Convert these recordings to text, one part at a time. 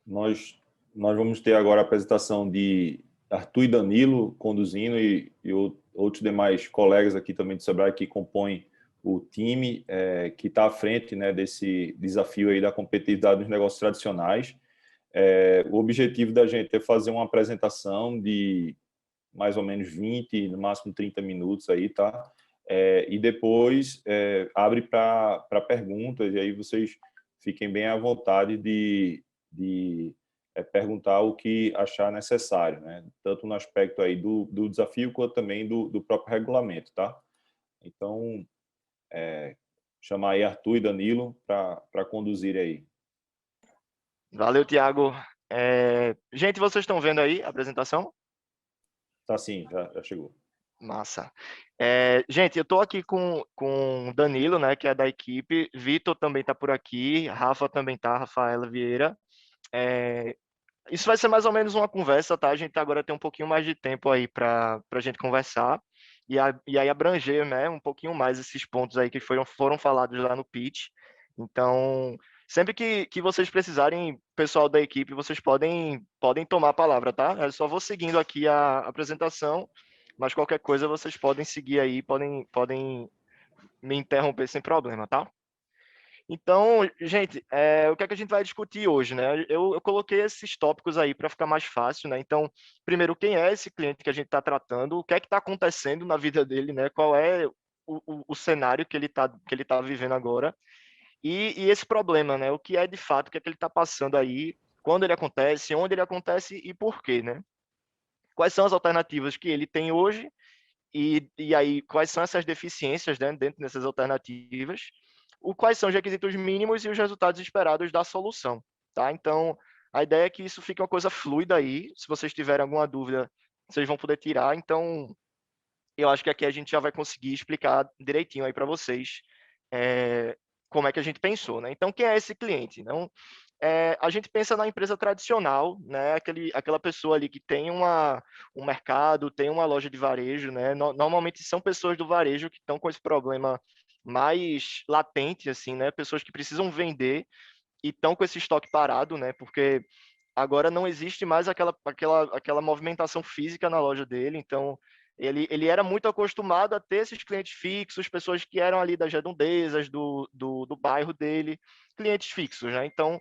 nós vamos ter agora a apresentação de Arthur e Danilo conduzindo e outros demais colegas aqui também do Sebrae que compõem o time que está à frente, né, desse desafio aí da competitividade nos negócios tradicionais. O objetivo da gente é fazer uma apresentação de mais ou menos 20, no máximo 30 minutos aí, tá? E depois abre para perguntas, e aí vocês fiquem bem à vontade de perguntar o que achar necessário, né? Tanto no aspecto aí do desafio, quanto também do próprio regulamento, tá? Então, chamar aí Arthur e Danilo para conduzir aí. Valeu, Thiago. Gente, vocês estão vendo aí a apresentação? Tá sim, já chegou. Massa. Gente, eu estou aqui com o Danilo, né, que é da equipe. Vitor também está por aqui. Rafa também está, Rafaela Vieira. Isso vai ser mais ou menos uma conversa, tá? A gente agora tem um pouquinho mais de tempo aí para a gente conversar e aí abranger, né, um pouquinho mais esses pontos aí que foram falados lá no pitch. Então, sempre que vocês precisarem, pessoal da equipe, vocês podem tomar a palavra, tá? Eu só vou seguindo aqui a apresentação, mas qualquer coisa vocês podem seguir aí, podem me interromper sem problema, tá? Então, gente, o que é que a gente vai discutir hoje, né? Eu coloquei esses tópicos aí para ficar mais fácil, né? Então, primeiro, quem é esse cliente que a gente está tratando? O que é que está acontecendo na vida dele, né? Qual é o cenário que ele tá vivendo agora? E esse problema, né? O que é de fato, o que é que ele está passando aí? Quando ele acontece? Onde ele acontece e por quê, né? Quais são as alternativas que ele tem hoje? E aí, quais são essas deficiências, né, dentro dessas alternativas? Quais são os requisitos mínimos e os resultados esperados da solução, tá? Então, a ideia é que isso fique uma coisa fluida aí. Se vocês tiverem alguma dúvida, vocês vão poder tirar. Então, eu acho que aqui a gente já vai conseguir explicar direitinho aí para vocês como é que a gente pensou, né? Então, quem é esse cliente? Então, a gente pensa na empresa tradicional, né? Aquela pessoa ali que tem um mercado, tem uma loja de varejo, né? Normalmente são pessoas do varejo que estão com esse problema mais latente, assim, né? Pessoas que precisam vender e estão com esse estoque parado, né? Porque agora não existe mais aquela movimentação física na loja dele, então ele era muito acostumado a ter esses clientes fixos, pessoas que eram ali das redondezas, do bairro dele, clientes fixos, né? Então,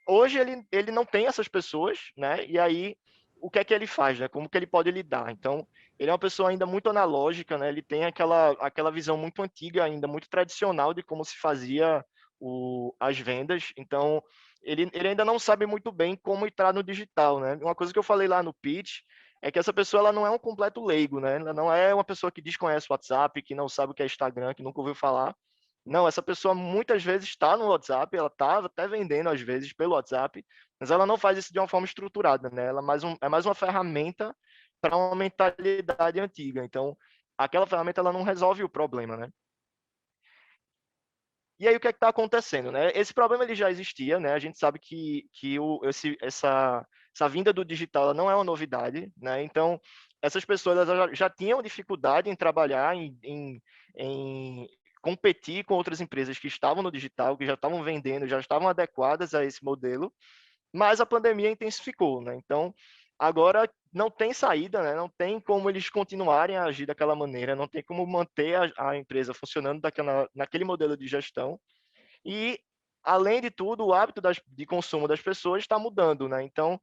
hoje ele não tem essas pessoas, né? E aí, o que é que ele faz, né? Como que ele pode lidar? Então, ele é uma pessoa ainda muito analógica, né? Ele tem aquela visão muito antiga ainda, muito tradicional de como se fazia as vendas. Então, ele ainda não sabe muito bem como entrar no digital, né? Uma coisa que eu falei lá no pitch é que essa pessoa ela não é um completo leigo, né? Ela não é uma pessoa que desconhece o WhatsApp, que não sabe o que é Instagram, que nunca ouviu falar. Não, essa pessoa muitas vezes está no WhatsApp, ela está até vendendo às vezes pelo WhatsApp, mas ela não faz isso de uma forma estruturada, né? Ela é mais uma ferramenta para uma mentalidade antiga. Então, aquela ferramenta ela não resolve o problema, né? E aí o que é que está acontecendo, né? Esse problema ele já existia, né? A gente sabe que essa vinda do digital ela não é uma novidade, né? Então essas pessoas elas já tinham dificuldade em trabalhar, em competir com outras empresas que estavam no digital, que já estavam vendendo, já estavam adequadas a esse modelo, mas a pandemia intensificou, né? Então, agora não tem saída, né? Não tem como eles continuarem a agir daquela maneira, não tem como manter a empresa funcionando naquele modelo de gestão. E, além de tudo, o hábito de consumo das pessoas está mudando, né? Então,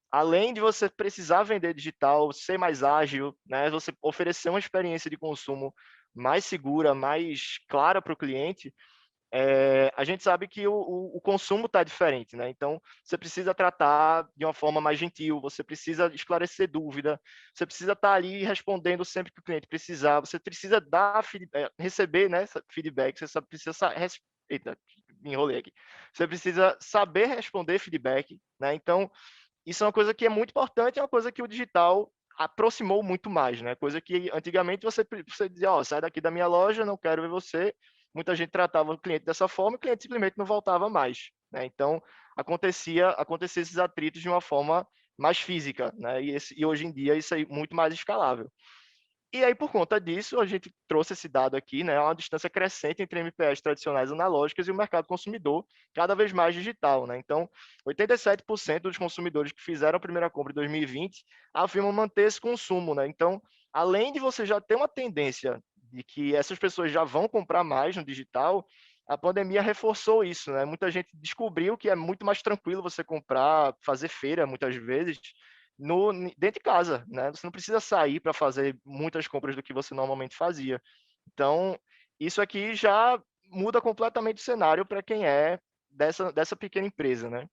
além de você precisar vender digital, ser mais ágil, né? Você oferecer uma experiência de consumo mais segura, mais clara para o cliente, a gente sabe que o consumo está diferente, né? Então, você precisa tratar de uma forma mais gentil, você precisa esclarecer dúvida, você precisa estar ali respondendo sempre que o cliente precisar, você precisa receber, né, feedback, eita, me enrolei aqui. Você precisa saber responder feedback, né? Então, isso é uma coisa que é muito importante, é uma coisa que o digital aproximou muito mais, né? Coisa que antigamente você dizia, ó, sai daqui da minha loja, não quero ver você. Muita gente tratava o cliente dessa forma, o cliente simplesmente não voltava mais, né? Então, acontecia esses atritos de uma forma mais física, né? E hoje em dia isso é muito mais escalável. E aí, por conta disso, a gente trouxe esse dado aqui, né, uma distância crescente entre MPS tradicionais analógicas e o mercado consumidor, cada vez mais digital, né? Então, 87% dos consumidores que fizeram a primeira compra em 2020 afirmam manter esse consumo, né? Então, além de você já ter uma tendência de que essas pessoas já vão comprar mais no digital, a pandemia reforçou isso, né? Muita gente descobriu que é muito mais tranquilo você comprar, fazer feira muitas vezes, dentro de casa, né? Você não precisa sair para fazer muitas compras do que você normalmente fazia. Então, isso aqui já muda completamente o cenário para quem é dessa pequena empresa, né?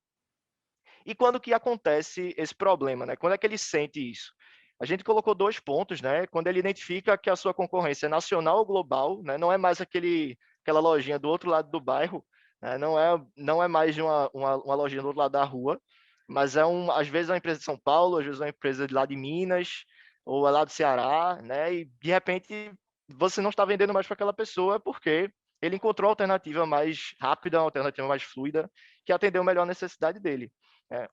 E quando que acontece esse problema, né? Quando é que ele sente isso? A gente colocou 2 pontos, né? Quando ele identifica que a sua concorrência é nacional ou global, né? Não é mais aquela lojinha do outro lado do bairro, né? Não é mais de uma lojinha do outro lado da rua, mas às vezes é uma empresa de São Paulo, às vezes é uma empresa de lá de Minas, ou é lá do Ceará, né? E de repente você não está vendendo mais para aquela pessoa porque ele encontrou a alternativa mais rápida, uma alternativa mais fluida, que atendeu melhor a necessidade dele. É,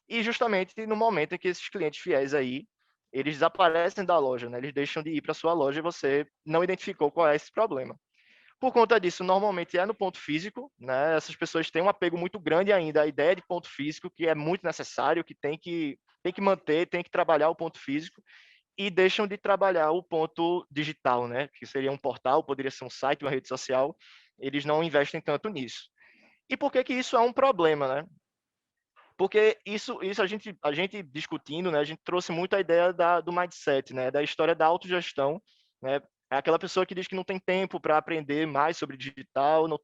e justamente no momento em que esses clientes fiéis aí, eles desaparecem da loja, né? Eles deixam de ir para sua loja e você não identificou qual é esse problema. Por conta disso, normalmente é no ponto físico, né? Essas pessoas têm um apego muito grande ainda à ideia de ponto físico, que é muito necessário, que tem que manter, tem que trabalhar o ponto físico, e deixam de trabalhar o ponto digital, né? Que seria um portal, poderia ser um site, uma rede social. Eles não investem tanto nisso. E por que que isso é um problema, né? Porque isso a gente discutindo, né, a gente trouxe muito a ideia do mindset, né, da história da autogestão, né? É aquela pessoa que diz que não tem tempo para aprender mais sobre digital, não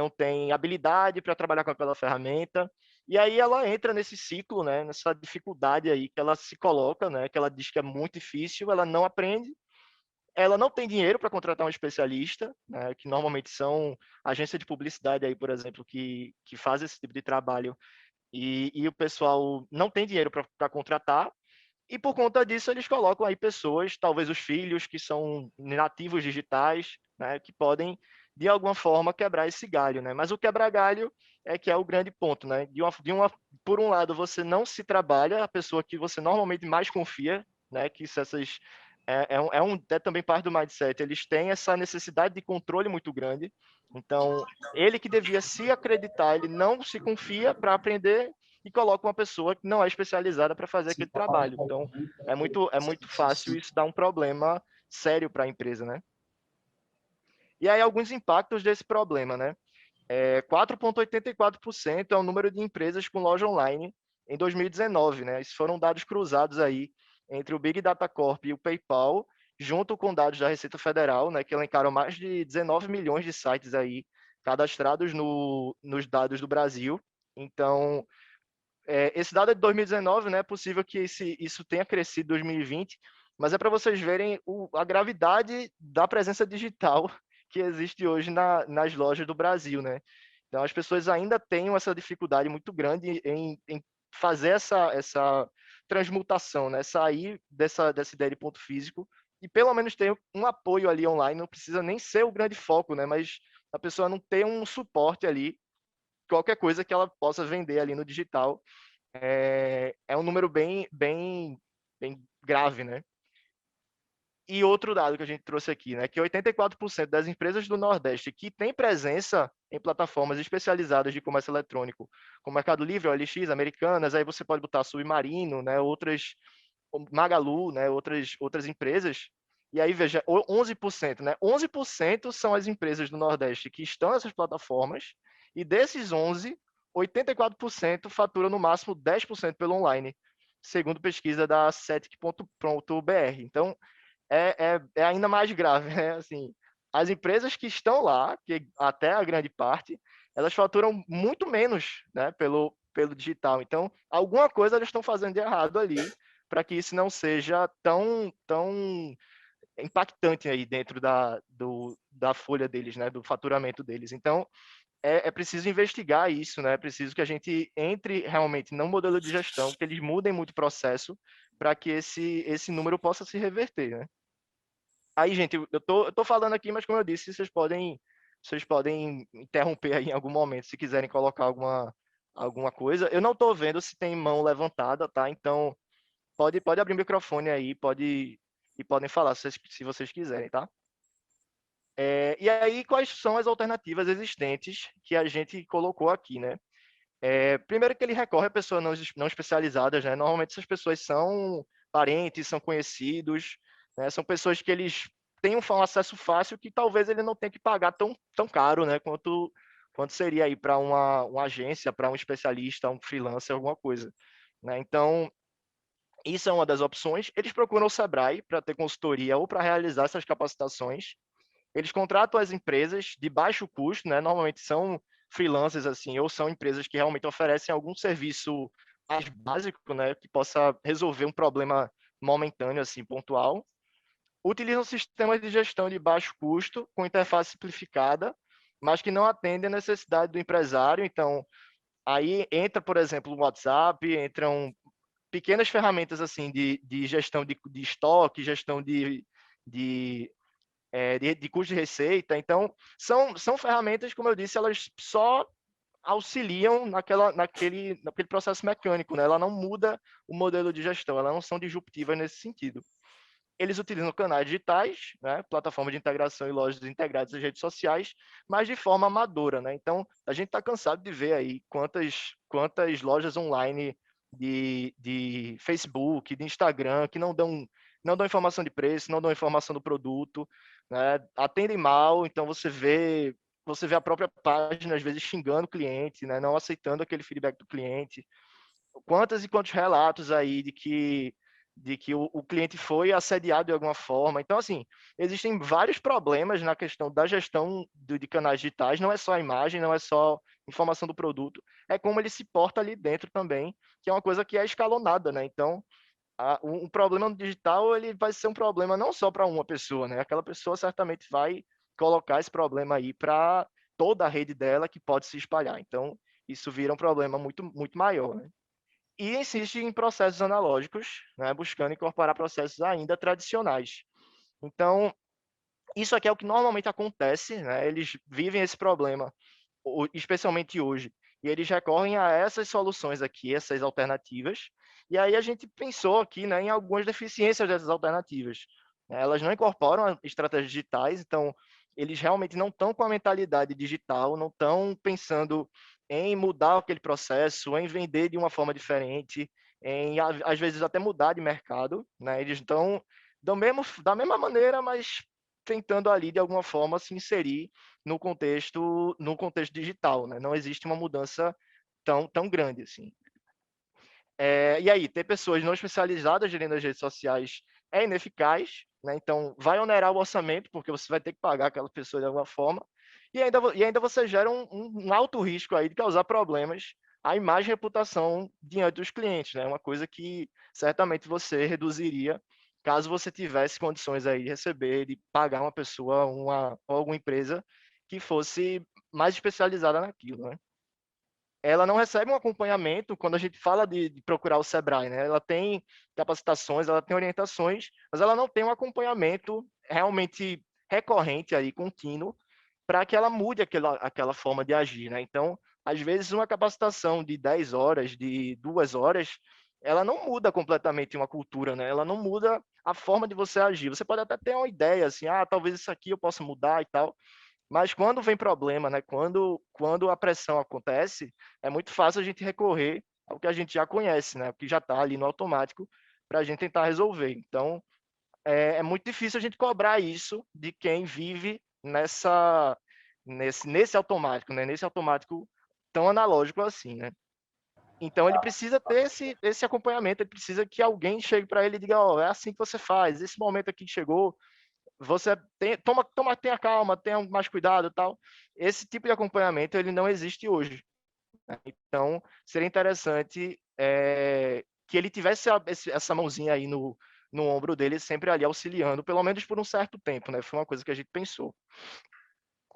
tem habilidade para trabalhar com aquela ferramenta. E aí ela entra nesse ciclo, né, nessa dificuldade aí que ela se coloca, né, que ela diz que é muito difícil, ela não aprende, ela não tem dinheiro para contratar um especialista, né, que normalmente são agência de publicidade aí, por exemplo, que faz esse tipo de trabalho e o pessoal não tem dinheiro para contratar, e por conta disso eles colocam aí pessoas, talvez os filhos, que são nativos digitais, né, que podem, de alguma forma, quebrar esse galho. Né? Mas o quebrar galho é que é o grande ponto. Né? Por um lado, você não se trabalha, a pessoa que você normalmente mais confia, né, que essas é também parte do mindset. Eles têm essa necessidade de controle muito grande. Então, ele que devia se acreditar, ele não se confia para aprender e coloca uma pessoa que não é especializada para fazer aquele trabalho. Então, é muito fácil isso dar um problema sério para a empresa, né? E aí, alguns impactos desse problema, né? 4,84% é o número de empresas com loja online em 2019, né? Esses foram dados cruzados aí entre o Big Data Corp e o PayPal, junto com dados da Receita Federal, né, que elencaram mais de 19 milhões de sites aí cadastrados nos dados do Brasil. Então, esse dado é de 2019, né? É possível que isso tenha crescido em 2020, mas é para vocês verem a gravidade da presença digital que existe hoje nas lojas do Brasil, né? Então, as pessoas ainda têm essa dificuldade muito grande em fazer essa transmutação, né? Sair dessa ideia de ponto físico e pelo menos ter um apoio ali online, não precisa nem ser o grande foco, né? Mas a pessoa não ter um suporte ali, qualquer coisa que ela possa vender ali no digital, é um número bem grave, né? E outro dado que a gente trouxe aqui, né, que 84% das empresas do Nordeste que têm presença em plataformas especializadas de comércio eletrônico, como Mercado Livre, OLX, Americanas, aí você pode botar Submarino, né, outras, Magalu, né, outras empresas, e aí veja, 11%, né, 11% são as empresas do Nordeste que estão nessas plataformas, e desses 11, 84% faturam no máximo 10% pelo online, segundo pesquisa da Cetic.br. Então, é ainda mais grave, né? Assim, as empresas que estão lá, que até a grande parte, elas faturam muito menos, né, pelo digital. Então, alguma coisa elas estão fazendo de errado ali para que isso não seja tão impactante aí dentro da folha deles, né, do faturamento deles. Então, é preciso investigar isso, né? É preciso que a gente entre realmente no modelo de gestão, que eles mudem muito o processo para que esse número possa se reverter, né? Aí, gente, eu tô falando aqui, mas como eu disse, vocês podem interromper aí em algum momento, se quiserem colocar alguma coisa. Eu não estou vendo se tem mão levantada, tá? Então, pode abrir o microfone aí, pode e podem falar se vocês quiserem, tá? E aí, quais são as alternativas existentes que a gente colocou aqui, né? Primeiro que ele recorre a pessoas não especializadas, né? Normalmente essas pessoas são parentes, são conhecidos, né? São pessoas que eles têm um acesso fácil que talvez ele não tenha que pagar tão caro, né? Quanto seria aí para uma agência, para um especialista, um freelancer, alguma coisa, né? Então, isso é uma das opções. Eles procuram o Sebrae para ter consultoria ou para realizar essas capacitações. Eles contratam as empresas de baixo custo, né? Normalmente são freelancers assim, ou são empresas que realmente oferecem algum serviço mais básico, né, que possa resolver um problema momentâneo assim, pontual. Utilizam sistemas de gestão de baixo custo com interface simplificada, mas que não atendem a necessidade do empresário. Então, aí entra, por exemplo, o WhatsApp, entram pequenas ferramentas assim de gestão de estoque, gestão de custo de receita. Então, são ferramentas, como eu disse, elas só auxiliam naquele processo mecânico, né? Ela não muda o modelo de gestão, elas não são disruptivas nesse sentido. Eles utilizam canais digitais, né? Plataforma de integração e lojas integradas às redes sociais, mas de forma amadora, né? Então, a gente está cansado de ver aí quantas lojas online de Facebook, de Instagram, que não dão informação de preço, não dão informação do produto, né? Atendem mal, então você vê a própria página às vezes xingando o cliente, né? Não aceitando aquele feedback do cliente. Quantos e quantos relatos aí de que o cliente foi assediado de alguma forma. Então, assim, existem vários problemas na questão da gestão de canais digitais, não é só a imagem, não é só informação do produto, é como ele se porta ali dentro também, que é uma coisa que é escalonada, né? Então, um problema no digital, ele vai ser um problema não só para uma pessoa, né? Aquela pessoa certamente vai colocar esse problema aí para toda a rede dela que pode se espalhar. Então, isso vira um problema muito, muito maior, né? E insiste em processos analógicos, né, buscando incorporar processos ainda tradicionais. Então, isso aqui é o que normalmente acontece, né? Eles vivem esse problema, especialmente hoje, e eles recorrem a essas soluções aqui, essas alternativas. E aí a gente pensou aqui, né, em algumas deficiências dessas alternativas. Elas não incorporam estratégias digitais, então eles realmente não estão com a mentalidade digital, não estão pensando em mudar aquele processo, em vender de uma forma diferente, em às vezes até mudar de mercado, né? Eles estão da mesma maneira, mas tentando ali de alguma forma se inserir no contexto digital, né? Não existe uma mudança tão grande assim. E aí, ter pessoas não especializadas gerindo as redes sociais é ineficaz, né? Então vai onerar o orçamento, porque você vai ter que pagar aquela pessoa de alguma forma, e ainda você gera um alto risco aí de causar problemas à imagem e reputação diante dos clientes, né? Uma coisa que certamente você reduziria caso você tivesse condições aí de receber, de pagar uma pessoa, ou alguma empresa que fosse mais especializada naquilo, né? Ela não recebe um acompanhamento quando a gente fala de procurar o Sebrae, né? Ela tem capacitações, ela tem orientações, mas ela não tem um acompanhamento realmente recorrente aí, contínuo, para que ela mude aquela forma de agir, né? Então, às vezes, uma capacitação de 10 horas, de 2 horas, ela não muda completamente uma cultura, né? Ela não muda a forma de você agir. Você pode até ter uma ideia, assim, talvez isso aqui eu possa mudar e tal, mas quando vem problema, né, quando a pressão acontece, é muito fácil a gente recorrer ao que a gente já conhece, né, o que já está ali no automático, para a gente tentar resolver. Então, é muito difícil a gente cobrar isso de quem vive nesse automático, né, nesse automático tão analógico assim, né? Então, ele precisa ter esse acompanhamento, ele precisa que alguém chegue para ele e diga, ó, é assim que você faz, esse momento aqui que chegou, você tenha calma, tenha mais cuidado e tal. Esse tipo de acompanhamento ele não existe hoje, né? Então seria interessante que ele tivesse essa mãozinha aí no ombro dele, sempre ali auxiliando, pelo menos por um certo tempo, né? Foi uma coisa que a gente pensou.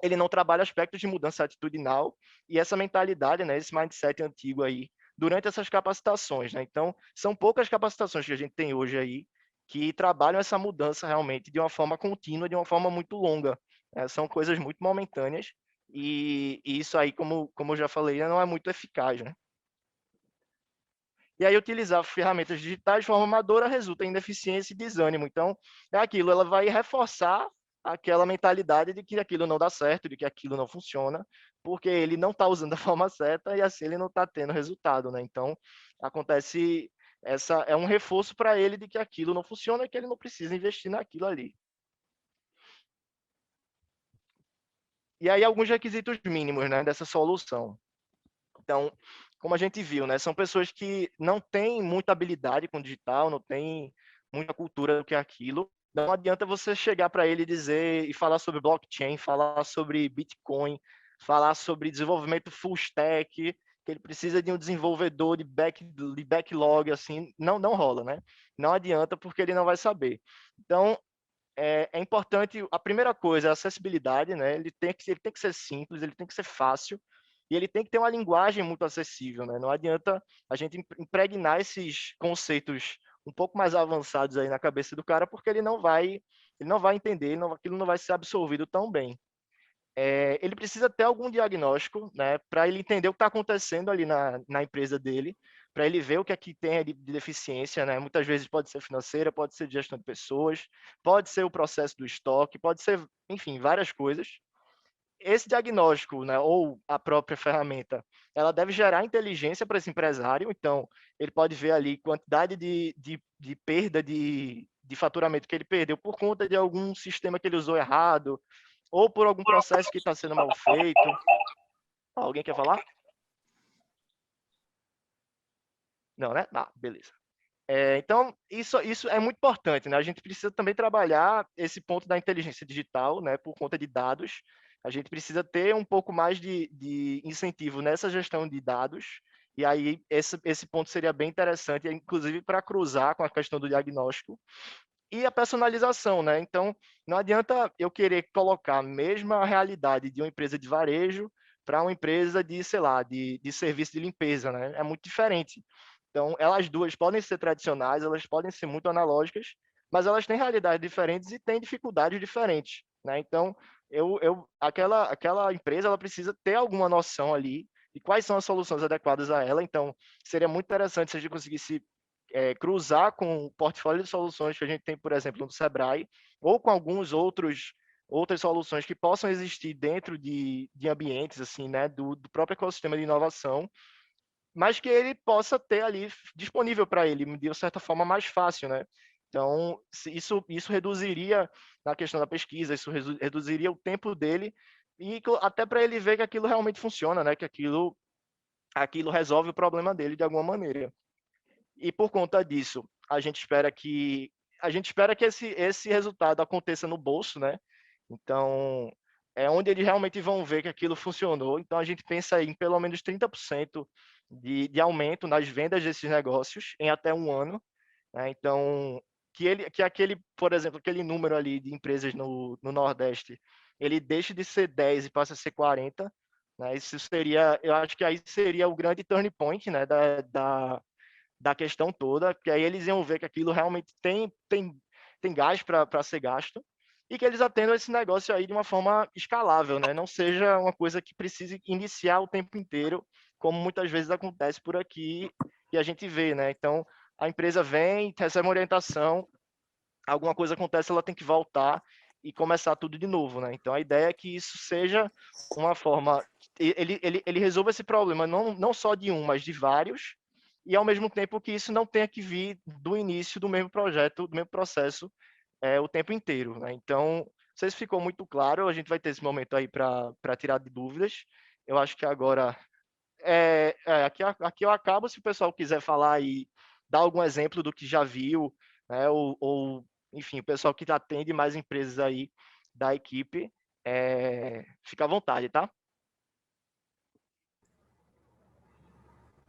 Ele não trabalha aspectos de mudança atitudinal e essa mentalidade, né? Esse mindset antigo aí durante essas capacitações, né? Então são poucas capacitações que a gente tem hoje aí que trabalham essa mudança realmente de uma forma contínua, de uma forma muito longa, né? São coisas muito momentâneas e isso aí, como eu já falei, não é muito eficaz, né? E aí utilizar ferramentas digitais de forma amadora resulta em ineficiência e desânimo. Então, é aquilo, ela vai reforçar aquela mentalidade de que aquilo não dá certo, de que aquilo não funciona, porque ele não está usando da forma certa e assim ele não está tendo resultado, né? Então, acontece essa é um reforço para ele de que aquilo não funciona e que ele não precisa investir naquilo ali. E aí alguns requisitos mínimos, né, dessa solução. Então, como a gente viu, né, são pessoas que não têm muita habilidade com digital, não têm muita cultura do que é aquilo. Não adianta você chegar para ele e dizer e falar sobre blockchain, falar sobre Bitcoin, falar sobre desenvolvimento full stack, que ele precisa de um desenvolvedor de backlog, assim, não rola, né? Não adianta porque ele não vai saber. Então, é importante, a primeira coisa é a acessibilidade, né? Ele tem que ser simples, ele tem que ser fácil, e ele tem que ter uma linguagem muito acessível, né? Não adianta a gente impregnar esses conceitos um pouco mais avançados aí na cabeça do cara, porque ele não vai entender, aquilo não vai ser absorvido tão bem. Ele precisa ter algum diagnóstico, né, para ele entender o que está acontecendo ali na empresa dele, para ele ver o que aqui tem de deficiência, né? Muitas vezes pode ser financeira, pode ser de gestão de pessoas, pode ser o processo do estoque, pode ser, enfim, várias coisas. Esse diagnóstico, né, ou a própria ferramenta, ela deve gerar inteligência para esse empresário. Então, ele pode ver ali quantidade de perda de faturamento que ele perdeu por conta de algum sistema que ele usou errado, ou por algum processo que está sendo mal feito. Alguém quer falar? Não, né? Ah, beleza. Então, isso é muito importante, né? A gente precisa também trabalhar esse ponto da inteligência digital, né? Por conta de dados. A gente precisa ter um pouco mais de incentivo nessa gestão de dados. E aí, esse ponto seria bem interessante, inclusive para cruzar com a questão do diagnóstico e a personalização, né? Então, não adianta eu querer colocar a mesma realidade de uma empresa de varejo para uma empresa de, sei lá, de serviço de limpeza, né? É muito diferente. Então, elas duas podem ser tradicionais, elas podem ser muito analógicas, mas elas têm realidades diferentes e têm dificuldades diferentes, né? Então, aquela empresa, ela precisa ter alguma noção ali de quais são as soluções adequadas a ela. Então, seria muito interessante se a gente conseguisse cruzar com o portfólio de soluções que a gente tem, por exemplo, no Sebrae, ou com outras soluções que possam existir dentro de ambientes assim, né, do próprio ecossistema de inovação, mas que ele possa ter ali disponível para ele, de certa forma mais fácil, né? Então, isso reduziria na questão da pesquisa, isso reduziria o tempo dele e até para ele ver que aquilo realmente funciona, né? Que aquilo resolve o problema dele de alguma maneira. E por conta disso, a gente espera que esse resultado aconteça no bolso, né? Então, é onde eles realmente vão ver que aquilo funcionou. Então, a gente pensa em pelo menos 30% de aumento nas vendas desses negócios em até um ano, né? Então, que aquele, por exemplo, aquele número ali de empresas no Nordeste, ele deixe de ser 10 e passa a ser 40, né? Isso seria, eu acho que aí seria o grande turning point, né, da questão toda, que aí eles iam ver que aquilo realmente tem gás para ser gasto e que eles atendam esse negócio aí de uma forma escalável, né? Não seja uma coisa que precise iniciar o tempo inteiro, como muitas vezes acontece por aqui e a gente vê, né? Então, a empresa vem, recebe uma orientação, alguma coisa acontece, ela tem que voltar e começar tudo de novo, né? Então, a ideia é que isso seja uma forma... Ele resolva esse problema não só de um, mas de vários, e ao mesmo tempo que isso não tenha que vir do início do mesmo projeto, do mesmo processo, o tempo inteiro, né? Então, não sei se ficou muito claro, a gente vai ter esse momento aí para tirar de dúvidas. Eu acho que agora aqui eu acabo, se o pessoal quiser falar e dar algum exemplo do que já viu, né? Ou enfim, o pessoal que atende mais empresas aí da equipe, fica à vontade, tá?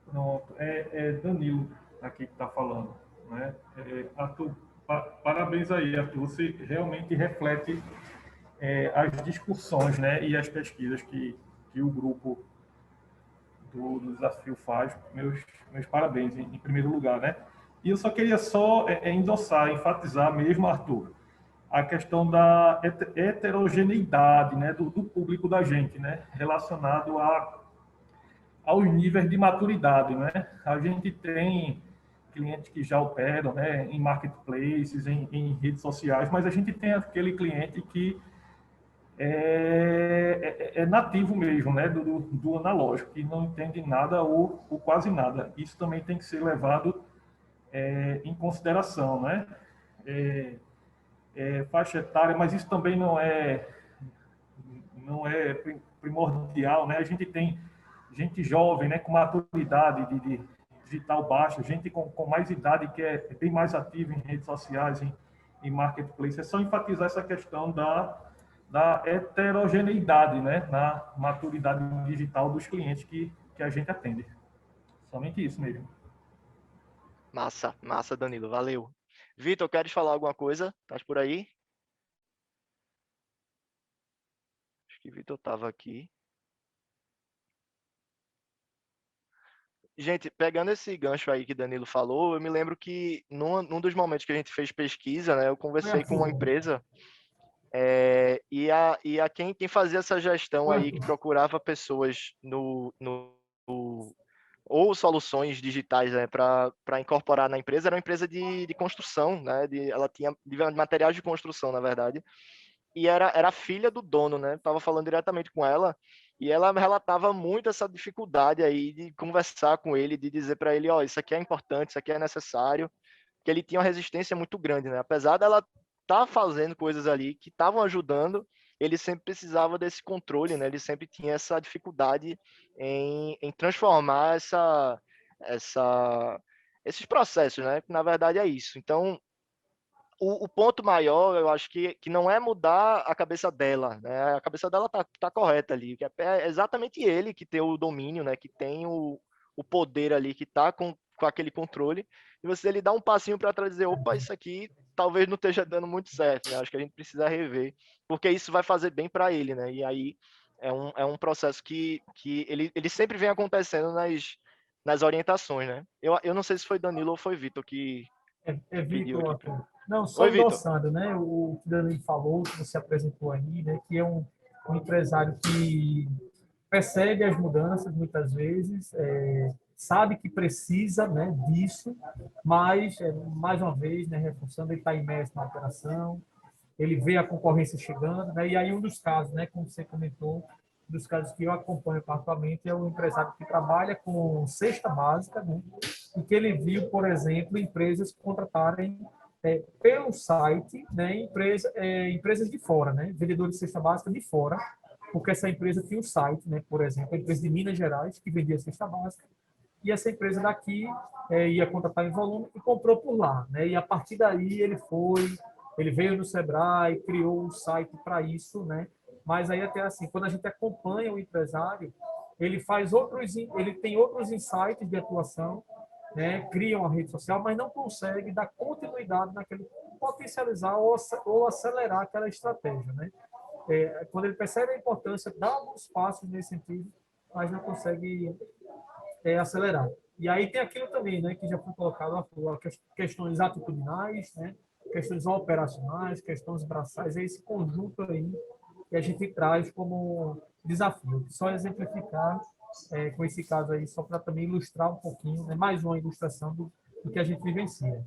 Pronto, é Danilo aqui que está falando, né? Arthur, parabéns aí, Arthur. Você realmente reflete as discussões, né, e as pesquisas que o grupo do Desafio faz. Meus parabéns, em primeiro lugar, né? E eu só queria endossar, enfatizar mesmo, Arthur, a questão da heterogeneidade, né, do público da gente, né, relacionado aos níveis de maturidade, né? A gente tem clientes que já operam, né, em marketplaces, em redes sociais, mas a gente tem aquele cliente que é nativo mesmo, né, do analógico, que não entende nada ou quase nada. Isso também tem que ser levado em consideração, né? Faixa etária, mas isso também não é primordial, né? A gente tem gente jovem, né, com maturidade de digital baixo, gente com mais idade que é bem mais ativa em redes sociais, em marketplace. É só enfatizar essa questão da heterogeneidade, né, na maturidade digital dos clientes que a gente atende. Somente isso mesmo. Massa, massa, Danilo, valeu. Vitor, queres falar alguma coisa? Estás por aí? Acho que Vitor estava aqui. Gente, pegando esse gancho aí que Danilo falou, eu me lembro que num dos momentos que a gente fez pesquisa, né, eu conversei com uma empresa e quem fazia essa gestão aí, que procurava pessoas ou soluções digitais, né, para incorporar na empresa, era uma empresa de construção, né, ela tinha de materiais de construção, na verdade, e era a filha do dono, né, estava falando diretamente com ela, e ela relatava muito essa dificuldade aí de conversar com ele, de dizer para ele, ó, isso aqui é importante, isso aqui é necessário, que ele tinha uma resistência muito grande, né, apesar dela estar fazendo coisas ali que estavam ajudando, ele sempre precisava desse controle, né, ele sempre tinha essa dificuldade em transformar esses processos, né, que na verdade é isso. Então, o ponto maior, eu acho que não é mudar a cabeça dela, né? A cabeça dela tá correta ali, que é exatamente ele que tem o domínio, né? Que tem o poder ali, que tá com aquele controle, e você ele dá um passinho para trás e dizer, opa, isso aqui talvez não esteja dando muito certo, né? Acho que a gente precisa rever, porque isso vai fazer bem para ele, né? E aí é um processo que ele sempre vem acontecendo nas orientações, né? Eu não sei se foi Danilo ou foi Vitor que pediu Vitor, aqui. Arthur. Não, só Oi, Vitor. endossando, né? O que o Danilo falou, que você apresentou aí, né? Que é um empresário que percebe as mudanças muitas vezes, sabe que precisa, né, disso, mas, mais uma vez, né, reforçando, ele está imerso na operação, ele vê a concorrência chegando, né, e aí um dos casos, né, como você comentou, um dos casos que eu acompanho particularmente é o empresário que trabalha com cesta básica, né, e que ele viu, por exemplo, empresas contratarem pelo site, né, empresas de fora, né, vendedores de cesta básica de fora, porque essa empresa tinha um site, né, por exemplo, a empresa de Minas Gerais, que vendia cesta básica, e essa empresa daqui ia contratar em volume e comprou por lá, né, e a partir daí ele veio no Sebrae, criou um site para isso, né, mas aí até assim, quando a gente acompanha o empresário, ele tem outros insights de atuação, né, cria uma rede social, mas não consegue dar continuidade naquele, potencializar ou acelerar aquela estratégia, né? Quando ele percebe a importância, dá alguns passos nesse sentido, mas não consegue acelerar. E aí tem aquilo também, né, que já foi colocado, questões atitudinais, né, questões operacionais, questões braçais, é esse conjunto aí que a gente traz como desafio. Só exemplificar com esse caso aí, só para também ilustrar um pouquinho, né, mais uma ilustração do que a gente vivencia.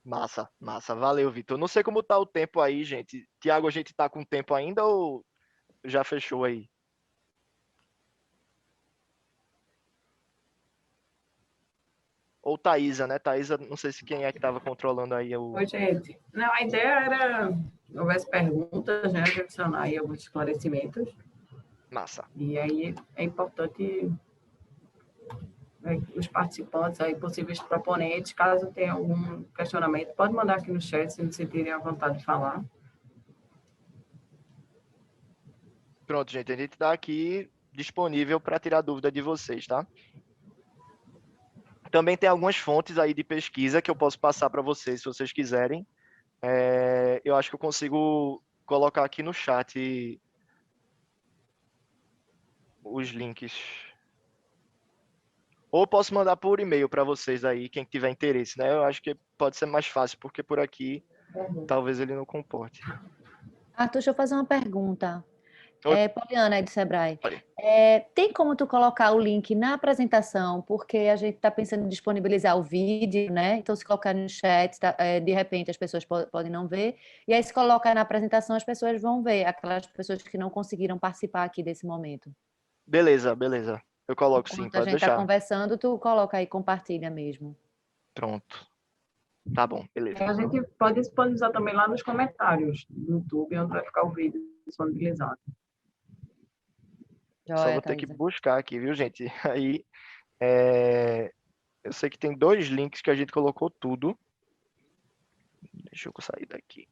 Massa, massa. Valeu, Vitor. Não sei como tá o tempo aí, gente. Tiago, a gente tá com tempo ainda ou já fechou aí? Ou Thaisa, né? Thaisa, não sei se quem é que estava controlando aí o... Oi, gente. Não, a ideia era houvesse perguntas, né? Adicionar aí alguns esclarecimentos. Massa. E aí é importante os participantes aí, possíveis proponentes, caso tenha algum questionamento, pode mandar aqui no chat, se não se sentirem à vontade de falar. Pronto, gente. A gente está aqui disponível para tirar dúvida de vocês, tá? Também tem algumas fontes aí de pesquisa que eu posso passar para vocês, se vocês quiserem. Eu acho que eu consigo colocar aqui no chat os links. Ou posso mandar por e-mail para vocês aí, quem tiver interesse, né? Eu acho que pode ser mais fácil, porque por aqui talvez ele não comporte. Arthur, deixa eu fazer uma pergunta. Poliana aí do Sebrae. Oi. Tem como tu colocar o link na apresentação, porque a gente está pensando em disponibilizar o vídeo, né? Então, se colocar no chat, de repente as pessoas podem não ver, e aí se colocar na apresentação, as pessoas vão ver, aquelas pessoas que não conseguiram participar aqui desse momento. Beleza, beleza. Eu coloco sim, Enquanto a pode gente está deixar. conversando, tu coloca aí, compartilha mesmo. Pronto. Tá bom, beleza. A gente pode disponibilizar também lá nos comentários do YouTube, onde vai ficar o vídeo disponibilizado. Só Joia, vou ter que Thaisa. buscar aqui, viu, gente? Aí, eu sei que tem 2 links que a gente colocou tudo. Deixa eu sair daqui.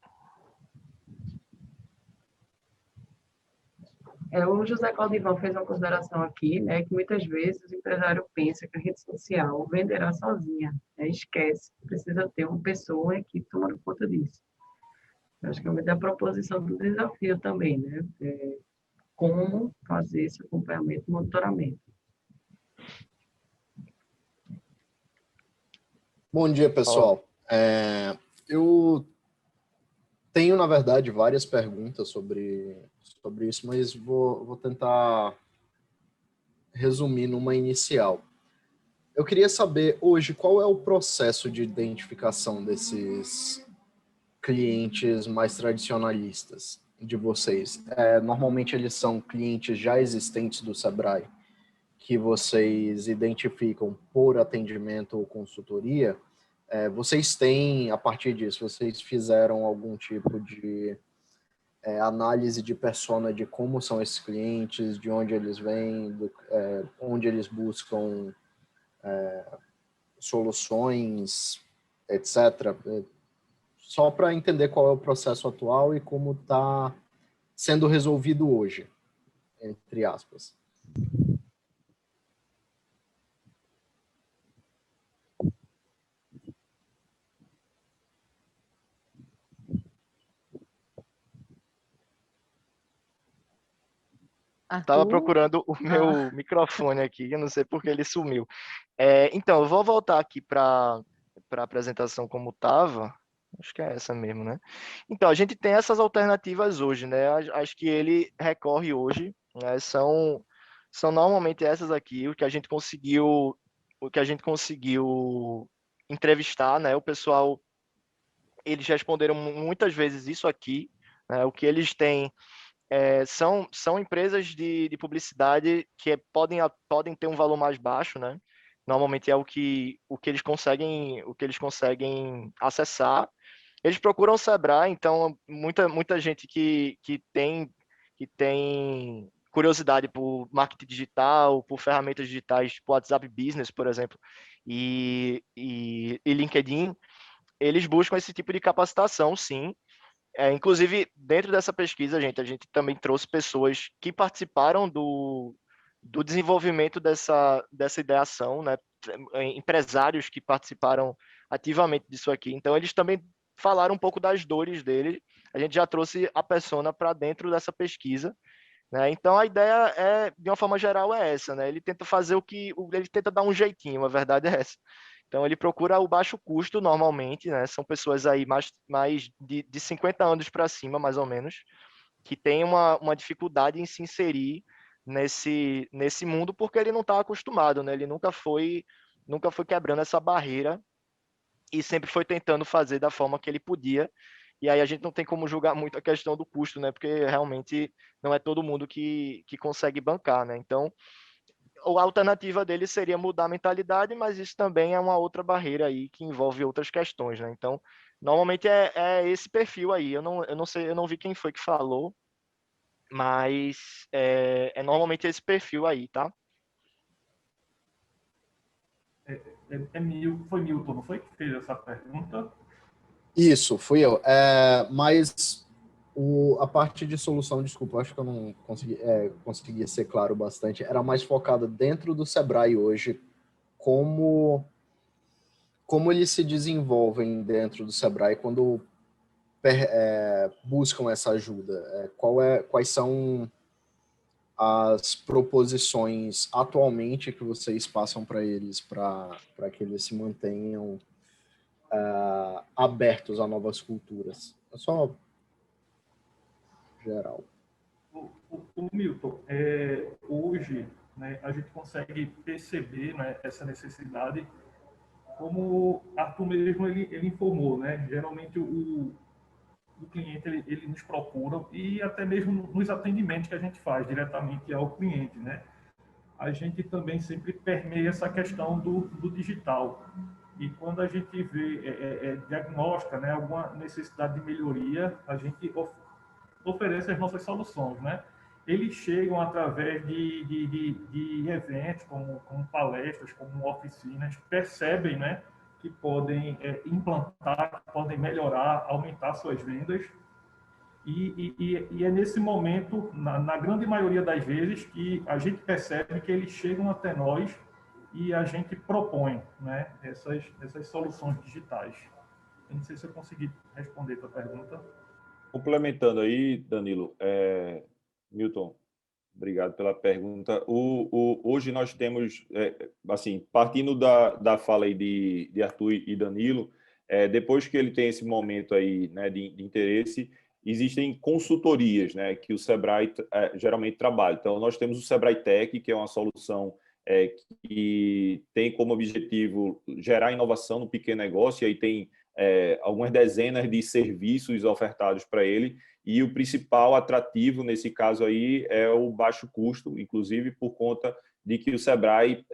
O José Claudivan fez uma consideração aqui, né, que muitas vezes o empresário pensa que a rede social venderá sozinha, né, esquece, precisa ter uma pessoa, uma equipe tomando conta disso. Eu acho que é a proposição do desafio também, né, como fazer esse acompanhamento e monitoramento. Bom dia, pessoal. Eu tenho, na verdade, várias perguntas sobre isso, mas vou tentar resumir numa inicial. Eu queria saber, hoje, qual é o processo de identificação desses clientes mais tradicionalistas de vocês? Normalmente, eles são clientes já existentes do Sebrae, que vocês identificam por atendimento ou consultoria. Vocês têm, a partir disso, vocês fizeram algum tipo de análise de persona de como são esses clientes, de onde eles vêm, onde eles buscam soluções, etc. Só para entender qual é o processo atual e como está sendo resolvido hoje, entre aspas. Tava Arthur? procurando o meu microfone aqui, eu não sei porque ele sumiu. Então, eu vou voltar aqui para a apresentação como estava. Acho que é essa mesmo, né? Então, a gente tem essas alternativas hoje, né? Acho que ele recorre hoje, né? São normalmente essas aqui, o que a gente conseguiu entrevistar, né? O pessoal, eles responderam muitas vezes isso aqui, né? O que eles têm são empresas de publicidade que podem ter um valor mais baixo, né? Normalmente é o que eles conseguem acessar. Eles procuram o Sebrae, então muita gente que tem curiosidade por marketing digital, por ferramentas digitais, tipo WhatsApp Business, por exemplo, e LinkedIn, eles buscam esse tipo de capacitação, sim. Inclusive, dentro dessa pesquisa, a gente também trouxe pessoas que participaram do desenvolvimento dessa ideação, né? Empresários que participaram ativamente disso aqui. Então, eles também falaram um pouco das dores dele. A gente já trouxe a persona para dentro dessa pesquisa, né? Então, a ideia de uma forma geral, é essa, né? Ele tenta fazer ele tenta dar um jeitinho, a verdade é essa. Então, ele procura o baixo custo normalmente, né? São pessoas aí mais de 50 anos para cima, mais ou menos, que têm uma dificuldade em se inserir nesse mundo porque ele não está acostumado, né? Ele nunca foi quebrando essa barreira e sempre foi tentando fazer da forma que ele podia. E aí a gente não tem como julgar muito a questão do custo, né? Porque realmente não é todo mundo que consegue bancar, né? Então, a alternativa dele seria mudar a mentalidade, mas isso também é uma outra barreira aí que envolve outras questões, né? Então, normalmente é esse perfil aí. Eu não sei, eu não vi quem foi que falou, mas normalmente esse perfil aí, tá? Foi Milton, não foi que fez essa pergunta? Isso, fui eu. Mas a parte de solução, desculpa, acho que eu não consegui ser claro bastante, era mais focada dentro do Sebrae hoje, como eles se desenvolvem dentro do Sebrae quando buscam essa ajuda. Quais são as proposições atualmente que vocês passam para eles, para que eles se mantenham abertos a novas culturas? É só geral. O Milton, hoje, né, a gente consegue perceber, né, essa necessidade, como Arthur mesmo ele informou, né? Geralmente o cliente ele nos procura, e até mesmo nos atendimentos que a gente faz diretamente ao cliente, né? A gente também sempre permeia essa questão do digital. E quando a gente vê, diagnostica, né, alguma necessidade de melhoria, a gente oferece as nossas soluções, né? Eles chegam através de eventos, como palestras, como oficinas, percebem, né, que podem implantar, que podem melhorar, aumentar suas vendas. E é nesse momento, na grande maioria das vezes, que a gente percebe que eles chegam até nós e a gente propõe, né, essas soluções digitais. Eu não sei se eu consegui responder a tua pergunta. Complementando aí, Danilo, Milton, obrigado pela pergunta. Hoje nós temos, assim, partindo da fala aí de Arthur e Danilo, depois que ele tem esse momento aí, né, de interesse, existem consultorias, né, que o Sebrae geralmente trabalha. Então, nós temos o Sebrae Tech, que é uma solução que tem como objetivo gerar inovação no pequeno negócio, e aí tem algumas dezenas de serviços ofertados para ele, e o principal atrativo nesse caso aí é o baixo custo, inclusive por conta de que o Sebrae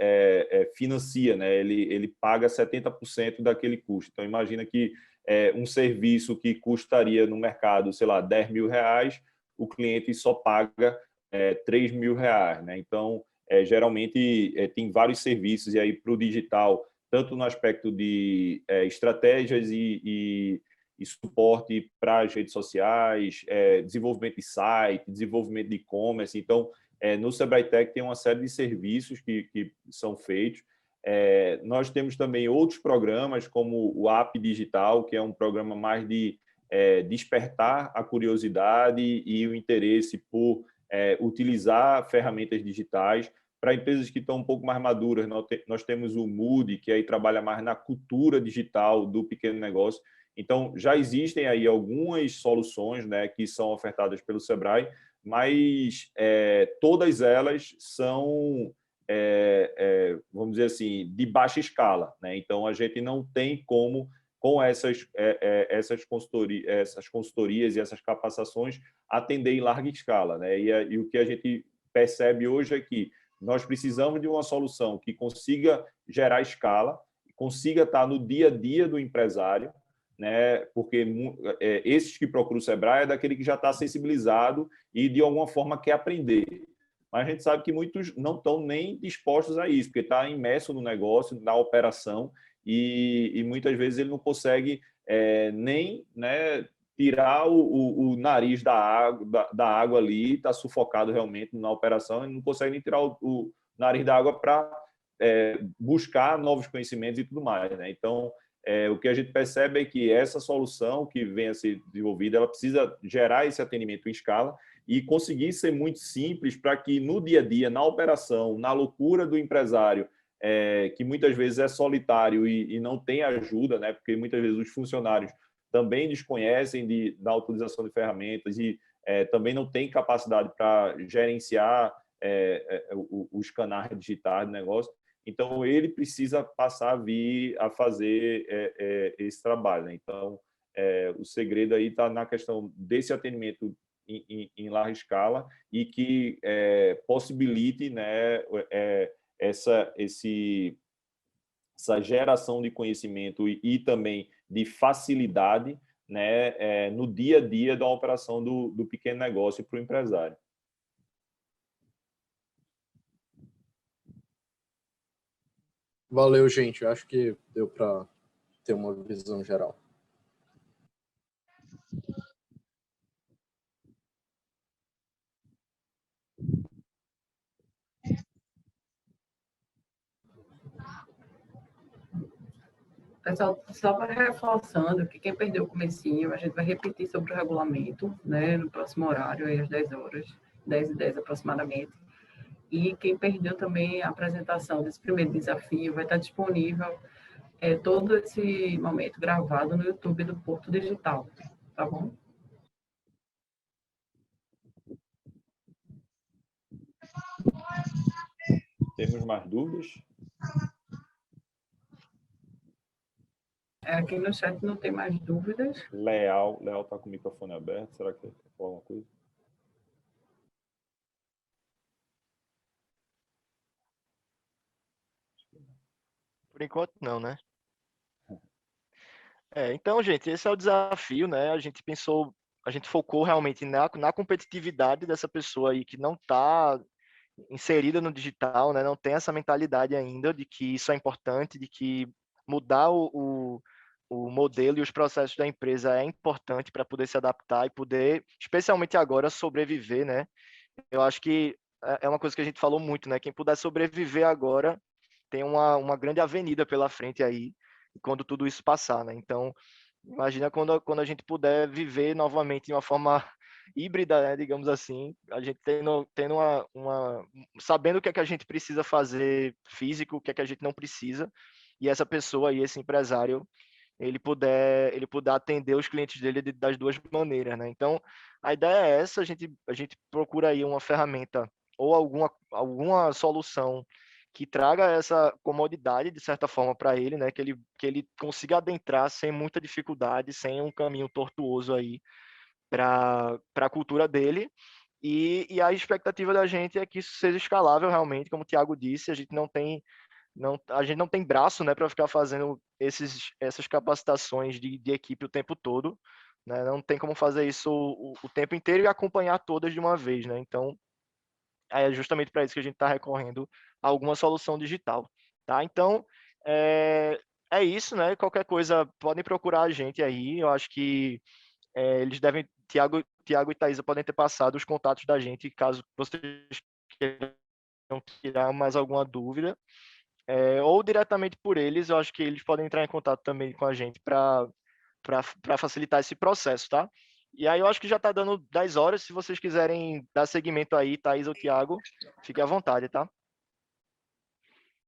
financia, né? Ele paga 70% daquele custo. Então, imagina que um serviço que custaria no mercado, sei lá, R$10.000, o cliente só paga R$3.000, né? Então, geralmente tem vários serviços, e aí para o digital, tanto no aspecto de estratégias e suporte para as redes sociais, desenvolvimento de site, desenvolvimento de e-commerce. Então, no Sebrae Tech tem uma série de serviços que são feitos. Nós temos também outros programas, como o App Digital, que é um programa mais de despertar a curiosidade e o interesse por utilizar ferramentas digitais. Para empresas que estão um pouco mais maduras, nós temos o Moody, que aí trabalha mais na cultura digital do pequeno negócio. Então, já existem aí algumas soluções, né, que são ofertadas pelo Sebrae, mas todas elas são, vamos dizer assim, de baixa escala, né? Então, a gente não tem como, com essas consultorias e essas capacitações, atender em larga escala, né? E o que a gente percebe hoje é que nós precisamos de uma solução que consiga gerar escala, consiga estar no dia a dia do empresário, né? Porque esses que procuram o Sebrae é daquele que já está sensibilizado e, de alguma forma, quer aprender. Mas a gente sabe que muitos não estão nem dispostos a isso, porque está imerso no negócio, na operação, e muitas vezes ele não consegue nem, né, tirar o nariz da água ali, está sufocado realmente na operação, e não consegue nem tirar o nariz da água para buscar novos conhecimentos e tudo mais, né? Então, o que a gente percebe é que essa solução que vem a ser desenvolvida, ela precisa gerar esse atendimento em escala e conseguir ser muito simples para que no dia a dia, na operação, na loucura do empresário, que muitas vezes é solitário e não tem ajuda, né? Porque muitas vezes os funcionários também desconhecem da utilização de ferramentas e também não tem capacidade para gerenciar os canais digitais do negócio. Então, ele precisa passar a vir a fazer esse trabalho, né? Então, o segredo aí está na questão desse atendimento em larga escala e que possibilite, né, essa geração de conhecimento e também de facilidade, né, no dia a dia da operação do pequeno negócio para o empresário. Valeu, gente. Eu acho que deu para ter uma visão geral. Pessoal, só para reforçando que quem perdeu o comecinho, a gente vai repetir sobre o regulamento, né, no próximo horário, aí às 10 horas, 10h10 aproximadamente. E quem perdeu também a apresentação desse primeiro desafio vai estar disponível todo esse momento gravado no YouTube do Porto Digital, tá bom? Temos mais dúvidas? Aqui no chat não tem mais dúvidas. Leal está com o microfone aberto. Será que ele quer falar alguma coisa? Por enquanto, não, né? Então, gente, esse é o desafio, né? A gente pensou, a gente focou realmente na competitividade dessa pessoa aí que não está inserida no digital, né? Não tem essa mentalidade ainda de que isso é importante, de que mudar o modelo e os processos da empresa é importante para poder se adaptar e poder, especialmente agora, sobreviver, né? Eu acho que é uma coisa que a gente falou muito, né? Quem puder sobreviver agora tem uma grande avenida pela frente aí, quando tudo isso passar, né? Então, imagina quando a gente puder viver novamente de uma forma híbrida, né, digamos assim, a gente tendo sabendo o que é que a gente precisa fazer físico, o que é que a gente não precisa, e essa pessoa aí, esse empresário, ele puder atender os clientes dele das duas maneiras, né? Então, a ideia é essa, a gente procura aí uma ferramenta ou alguma solução que traga essa comodidade, de certa forma, para ele, né? Que ele consiga adentrar sem muita dificuldade, sem um caminho tortuoso aí para a cultura dele. E a expectativa da gente é que isso seja escalável realmente, como o Thiago disse, a gente não tem braço, né, para ficar fazendo essas capacitações de equipe o tempo todo, né? Não tem como fazer isso o tempo inteiro e acompanhar todas de uma vez, né? Então, é justamente para isso que a gente está recorrendo a alguma solução digital, tá? Então, é isso, né? Qualquer coisa, podem procurar a gente aí. Eu acho que eles devem, Tiago e Thaisa podem ter passado os contatos da gente, caso vocês queiram tirar mais alguma dúvida, ou diretamente por eles. Eu acho que eles podem entrar em contato também com a gente para facilitar esse processo, tá? E aí eu acho que já está dando 10 horas. Se vocês quiserem dar seguimento aí, Thaís ou Thiago, fique à vontade, tá?